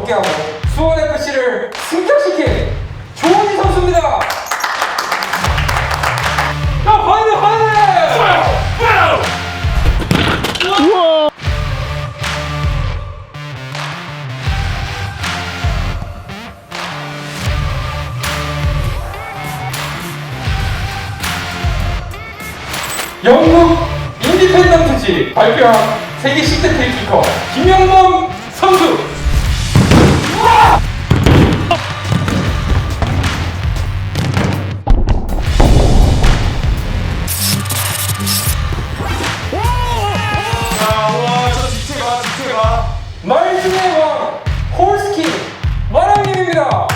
복귀하고 수원FC를 승격시킨 조원희 선수입니다. 야, 화이팅! 우와! 영국 인디펜던트지 발표한 세계 10대 테이키커 김영범 선수. 말 중에 왕 홀스킹 마랑님입니다.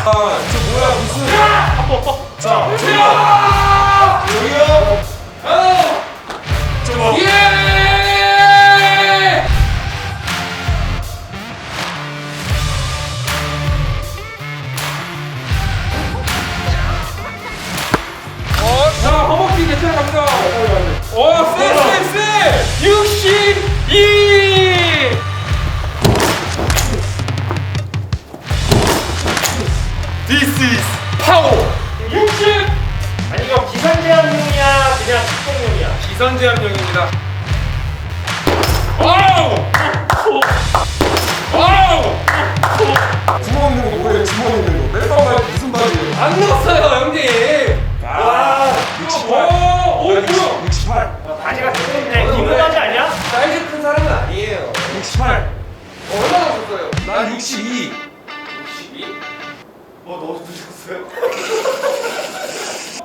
자, 허벅지 괜찮아 갑니다. 오, 쎄! 62! This is 파워! 60! 아니 이거 기선제압용이야 그냥 축복용이야? 기선제압용입니다. 와우! 주먹 있는 거 뭐예요? 주먹 있는 거. 맨날 말 무슨 말이에요? 안 넣었어요, 형님. 아, 68. 오, 뭐야? 68. 바지가 두꺼운데 기분 바지 아니야? 사이즈 큰 사람은 아니에요. 68. 얼마나 줬어요? 난 62. 62? 너무 드셨어요?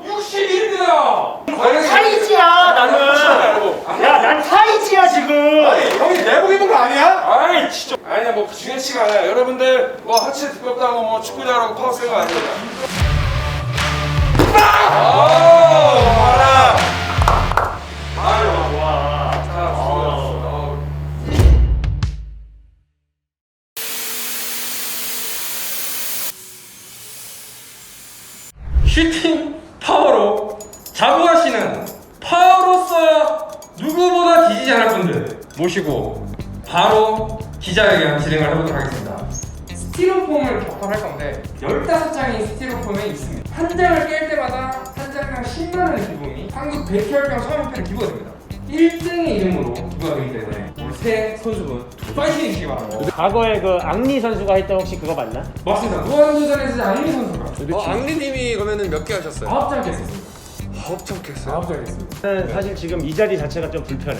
61입니다. 사이즈야 나는. 야 난 사이즈야 지금. 형이 내복 입은 거 아니야? 아이, 진짜. 아니야 뭐 중요치가 않아요. 여러분들 뭐 하체 두껍다고 뭐 축구 잘하고 파워 센거 아닙니다. 슈팅 파워로 자부하시는 파워로서 누구보다 뒤지지 않을 분들 모시고 바로 기자회견 진행을 해보도록 하겠습니다. 스티로폼을 접근할 건데 15장의 스티로폼에 있습니다. 한 장을 깰 때마다 한 장당 10만 원의 기부금이 한국 백혈병 사업협회에 기부가 됩니다. 1등의 이름으로 기부가 되기 때문에 우리 새 선수분 파이팅 해주시기 바랍니다. 과거에 그 앙리 선수가 했던 혹시 그거 맞나? 맞습니다. 무한도전에서 안리 선수가 앙리님이 그러면은 몇 개 하셨어요? 9장 깼었습니다. 9점 깼어요? 9장 깼습니다. 저는 사실 지금 이 자리 자체가 좀 불편해.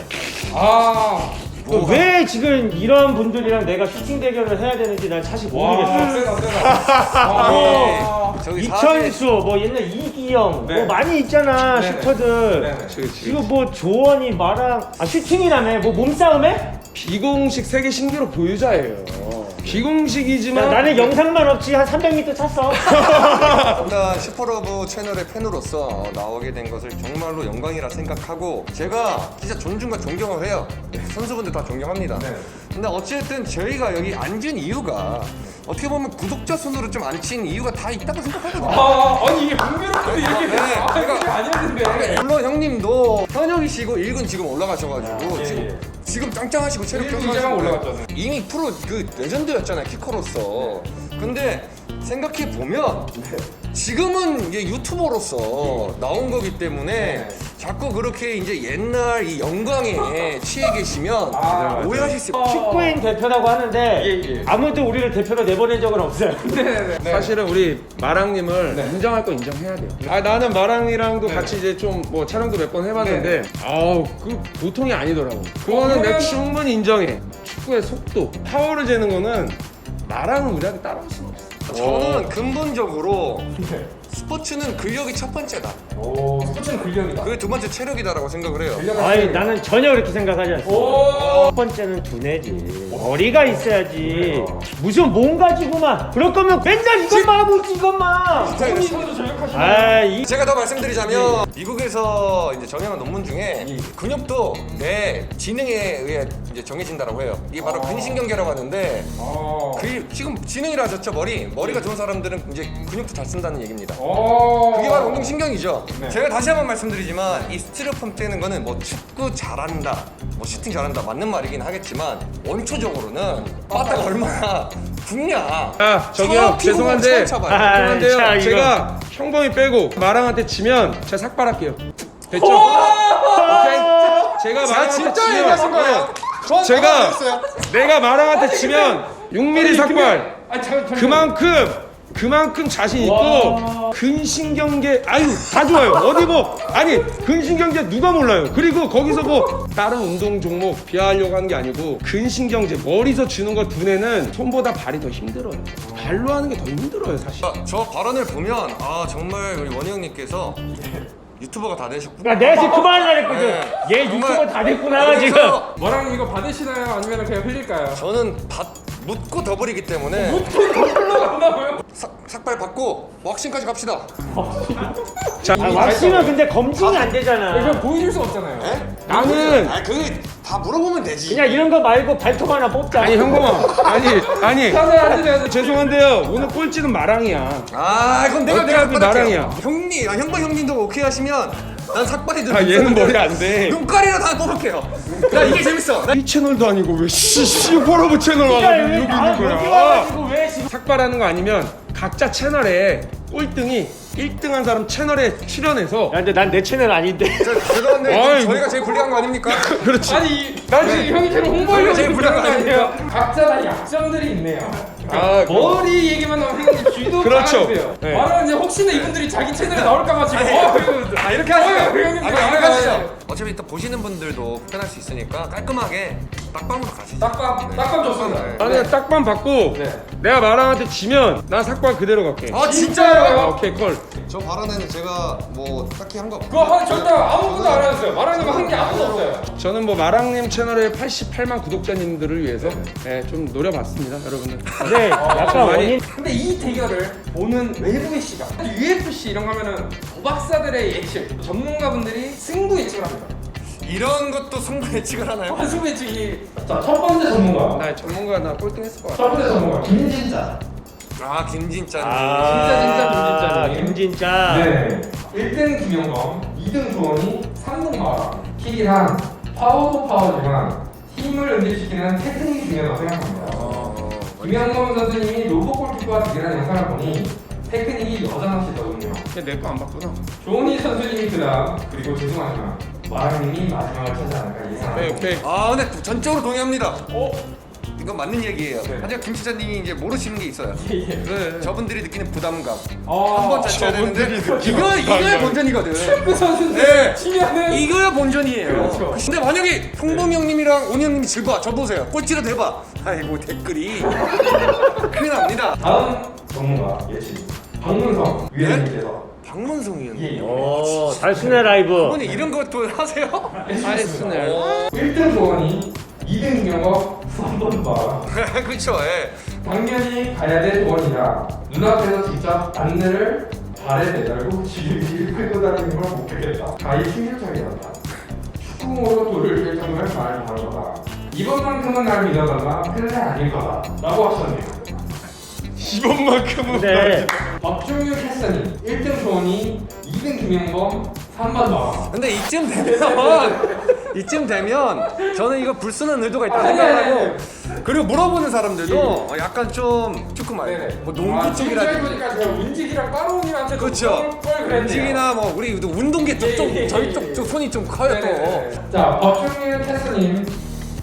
왜 지금 이런 분들이랑 내가 슈팅 대결을 해야 되는지 난 사실 모르겠어. 세다. 저기 이천수, 뭐 옛날 이기영, 네. 뭐 많이 있잖아 네네. 슈터들. 네네. 이거 뭐 조원이 마랑 슈팅이라며? 뭐 몸싸움해? 비공식 세계 신기록 보유자예요. 비공식이지만 나는 영상만 없지 한 300m 찼어. 일단 슈퍼러브 채널의 팬으로서 나오게 된 것을 정말로 영광이라 생각하고 제가 진짜 존중과 존경을 해요. 선수분들 다 존경합니다. 네. 근데 어쨌든 저희가 여기 앉은 이유가 어떻게 보면 구독자 순으로 좀 앉힌 이유가 다 있다고 생각하거든요. 아니 이게 공교롭게도 이렇게 네, 됐어. 그러니까- 그게 아니었는데. 물론 형님도 현역이시고 1군 지금 올라가셔가지고 예, 지금, 예. 지금 짱짱하시고 체력 일군 짱짱하시고 이제만 올라갔잖아요. 이미 프로 그 레전드였잖아요 키커로서. 근데 생각해 보면 지금은 이제 유튜버로서 나온 거기 때문에 자꾸 그렇게 이제 옛날 이 영광에 취해 계시면 오해하실 수 있어요. 축구인 대표라고 하는데 예. 아무도 우리를 대표로 내보낸 적은 없어요. 네네네. 사실은 우리 마랑님을 네. 인정할 건 인정해야 돼요. 나는 마랑이랑도 같이 이제 좀 뭐 촬영도 몇 번 해봤는데 아우 그 보통이 아니더라고. 그거는 내가 충분히 인정해. 축구의 속도, 파워를 재는 거는 나랑은 우리한테 따라올 수는 없어. 저는 근본적으로 스포츠는 근력이 첫 번째다. 오, 스포츠는 근력이다. 그게 두 번째 체력이다라고 생각을 해요. 아니 나는 전혀 그렇게 생각하지 않습니다. 오. 첫 번째는 두뇌지. 머리가 있어야지. 무슨 몸 가지고만. 그럴 거면 맨날 이것만 하고 있지 이것만. 본인도 전역하시나요? 아이 제가 더 말씀드리자면 미국에서 이제 정형한 논문 중에 근육도 내 지능에 의해 이제 정해진다라고 해요. 이게 바로 근신경계라고 하는데 그 지금 지능이라 하셨죠 머리가 좋은 사람들은 이제 근육도 잘 쓴다는 얘기입니다. 그게 바로 운동신경이죠. 네. 제가 다시 한번 말씀드리지만 이 스티로폼 떼는 거는 뭐 축구 잘한다, 뭐 슈팅 잘한다 맞는 말이긴 하겠지만 원초적으로는 빠따가 얼마나 붓냐. 아 저기요 죄송한데 쳐봐요. 자, 죄송한데요 이거. 제가 형범이 빼고 마랑한테 지면 제가 삭발할게요. 됐죠? 오케이? 제가 자, 마랑한테 진짜 지면 얘기하신 거예요? 내가 마랑한테 치면 6mm 삭발 잠깐. 그만큼 자신 있고 근신경계 아유 다 좋아요. 어디 뭐 아니 근신경계 누가 몰라요. 그리고 거기서 뭐 다른 운동 종목 비하하려고 하는 게 아니고 근신경제 머리서 주는 거 두뇌는 손보다 발이 더 힘들어요. 발로 하는 게 더 힘들어요 사실. 저 발언을 보면 아 정말 우리 원희 형님께서 유튜버가 다 되셨구나. 야, 내가 지금 그만하려 했거든. 네. 얘 정말 유튜버 다 됐구나 여기서 지금. 뭐랑 이거 받으시나요? 아니면 그냥 흘릴까요? 저는 묻고 더블이기 때문에 흘러간다고요? 삭발 받고 왁싱까지 갑시다. 자 아, 왁싱은 근데 검증이 안 되잖아. 이거 보여줄 수 없잖아요. 나는 그게 다 물어보면 되지. 그냥 이런 거 말고 발톱 하나 뽑자. 아니 형범아 아니 하세요. 죄송한데요 오늘 꼴찌는 마랑이야. 아 그럼 내가 어차피 나랑이야. 형님, 형번 형님도 오케이 하시면 난 삭발이든. 아 얘는 머리 안 돼. 눈가리로 다 뽑을게요. 야 이게 재밌어. 이 채널도 아니고 왜 씨퍼러브 채널 야, 와가지고 왜 여기 나 있는 여기 거야. 와가지고 왜 지금? 삭발하는 거 아니면 각자 채널에 꼴등이 1등한 사람 채널에 출연해서 야, 근데 난 내 채널 아닌데. 죄송한데 아이고. 저희가 제일 불리한 거 아닙니까? 그렇지. 아니, 난 지금 형이 제일 홍보하려고 제일 부르는 거 불안한 아니에요? 각자 다 약점들이 있네요. 아, 머리 얘기만 나오면 형님 쥐도 그렇죠. 박아주세요. 네. 말하는 이제 혹시나 이분들이 자기 채널에 나올까봐 지금 이렇게 하시죠. 형님 이렇게 하시죠. 어차피 이따 보시는 분들도 불편할 수 있으니까 깔끔하게 딱방으로 가시죠. 딱밤 좋습니다. 네. 나는 딱밤 받고 네. 내가 마랑한테 지면 난 삭발 그대로 갈게. 아 아, 진짜요? 오케이 콜. 저 발언에는 제가 뭐 딱히 한 거 없고. 그거 절대 아무것도 안 하셨어요. 말하는 거 한 게 아무도 없어요. 저는 뭐 마랑님 채널에 88만 구독자님들을 위해서 좀 노려봤습니다 여러분들. 근데 약간 많이- 원인. 근데 이 대결을 보는 외부의 시각, UFC 이런 거 하면은 도박사들의 예측, 전문가분들이 승부 예측을 합니다. 이런 것도 승부 예측을 하나요? 승부 예측이 자, 첫 번째 전문가. 나 전문가 나 꼴등했을 것 같아. 첫 번째 전문가 김진짜. 아 김진짜님. 아, 김진짜. 김진짜. 네. 1등 김영검, 2등 조원이, 3등 마라. 킬이란 파워도 파워지만 힘을 응집시키는 테크닉이 중요하다고 생각합니다. 김영검 선수님이 로봇 골키퍼와 대결한 영상을 보니 테크닉이 여전하시더군요. 내 거 안 봤구나. 조원희 선수님이 그다음, 그리고 죄송하지만 마라님이 마지막을 차지 않을까 예상합니다. 오케이. 아 근데 전적으로 동의합니다. 어? 이건 맞는 얘기예요. 네. 하지만 김치자님이 이제 모르시는 게 있어요. 예. 그래. 저분들이 느끼는 부담감. 한 한 번 자체야 되는데 이거야 본전이거든. 그 선수인데 네. 치면은 이거야 본전이에요. 그렇죠. 근데 만약에 홍범이 형님이랑 온희 형님이 질봐, 저 보세요. 꼴찌로 대봐. 아이고 댓글이 큰일 납니다. 다음 전문가 예측 박문성 위원님께서 박문성 위원님. 오, 달순의 라이브. 어머니 이런 것도 하세요? 아레스넬. 1등 조원이, 2등 김영검, 3번 마라. 그렇죠. 예. 당연히 가야 될 조원이라 눈앞에서 직접 안내를 발에 매달고 지를 끌고 다니는 걸 목격했다. 가히 충격적이었다. 축구공으로 돌을 뺄 정도의 말을 바르거다. 이번만큼은 날 믿어달라 펠레 아닐 거다 라고 하셨네요. 이번만큼은 근데 박종윤 캐스터님 1등 조원이, 2등 김영범, 3번 마라. 근데 이쯤 되면 저는 이거 불순한 의도가 있다고 생각하고 그리고 물어보는 사람들도 약간 좀 축구 말고 뭐 농구 쪽이라든지 보니까 제가 운직이랑 까로님한테 그렇죠. 움직이나 뭐 우리 운동계 쪽 좀 예, 예, 저희 예, 쪽 손이 좀 커요 또. 자, 박종윤 캐스터님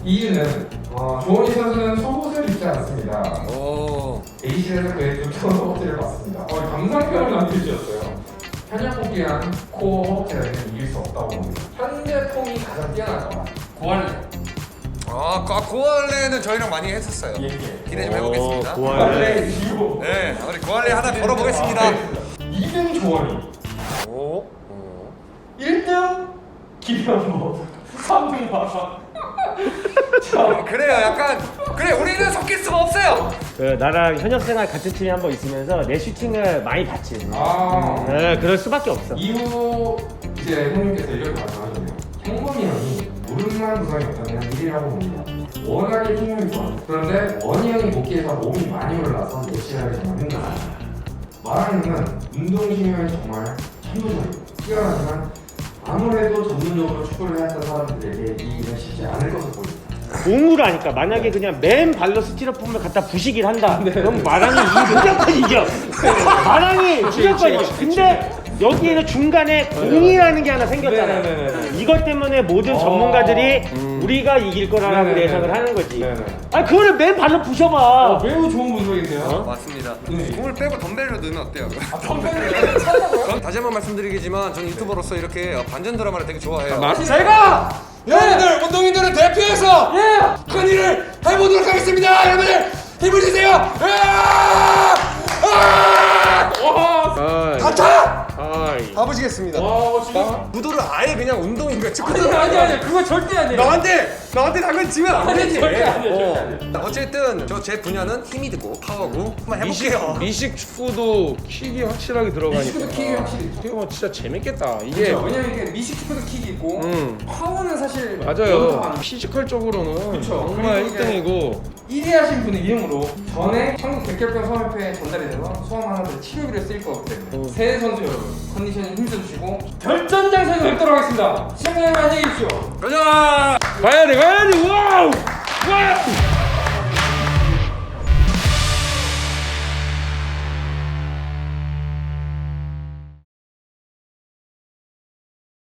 이유는 조원희 선수는 속옷을 입지 않습니다. 오. A실에서 그의 두꺼운 허벅지를 봤습니다. 감상평을 남겨주셨어요. 현역 복귀한 코어 허벅지라는 이길 수 없다고 봅니다. 현재 폼이 가장 뛰어날 거다. 고할래. 아, 고할래는 저희랑 많이 했었어요. 기대 좀 해보겠습니다. 고할래. 이고. 네, 우리 고할래 하나 걸어보겠습니다. 2등 조원희, 오. 1등 김현모, 3등 마사. 그래요, 약간 그래 우리는 섞일 수가 없어요. 그 나랑 현역 생활 같은 팀에 한 번 있으면서 내 슈팅을 많이 봤지. 아. 네, 그럴 수밖에 없어. 이후 이제 형님께서 이렇게 말씀하셨네요. 형범이 형이 무릎만 부상이 없다면 1위라고 봅니다. 워낙에 힘이 좋아요. 그런데 원희 형이 복귀해서 몸이 많이 올라서 내시하기 정말 힘들어요. 마랑님은 운동신경이 정말 천부적이고 뛰어나지만 아무래도 전문적으로 축구를 해왔던 사람들에게 이기는 쉽지 않을 것으로 보입니다. 공으라니까 만약에 그냥 맨 발로 스티로폼을 갖다 부시길 한다. 그럼 마랑이 무조건 이겨. 마랑이 무조건 이겨. 근데 여기에는 중간에 공이라는 게 하나 생겼잖아. 네네네네. 이것 때문에 모든 전문가들이 우리가 이길 거라고 네네네. 예상을 하는 거지. 네네. 아니 그거를 맨 발로 부셔봐. 매우 좋은 분석인데요. 맞습니다. 네. 공을 빼고 덤벨로 넣으면 어때요? 덤벨을 찾다고요? 다시 한번 말씀드리겠지만 저는 유튜버로서 이렇게 반전 드라마를 되게 좋아해요. 제가 여러분들 운동인들을 대표해서 예! 큰 일을 해보도록 하겠습니다. 여러분들 힘을 주세요. 가자! 아이. 가보시겠습니다. 와 진짜 구도를 아예 그냥 운동인가 축구 아니 그거 절대 아니에요. 나한테 당근 지면 안 아니, 되지. 절대 아니에요. 어쨌든 제 분야는 힘이 되고 파워고 한번 해볼게요. 미식 축구도 킥이 확실하게 들어가니까. 미식도 킥이 확실히. 이거 진짜 재밌겠다. 이게 왜냐면 이게 미식 축구도 킥이 있고 파워는 사실 맞아요. 피지컬적으로는 그쵸. 정말 그리고 이게 1등이고 1위 하신 분의 이름으로 전에 한국 백혈병 소아협회에 전달이 돼서 소아 하나들 치료비를 쓰일 거기 때문에 새 선수 여러분 컨디션이 힘써주시고 결전장소에 뵙도록 하겠습니다. 시청자 여러분 안녕히 계십시오. 가자! 가야 돼 가야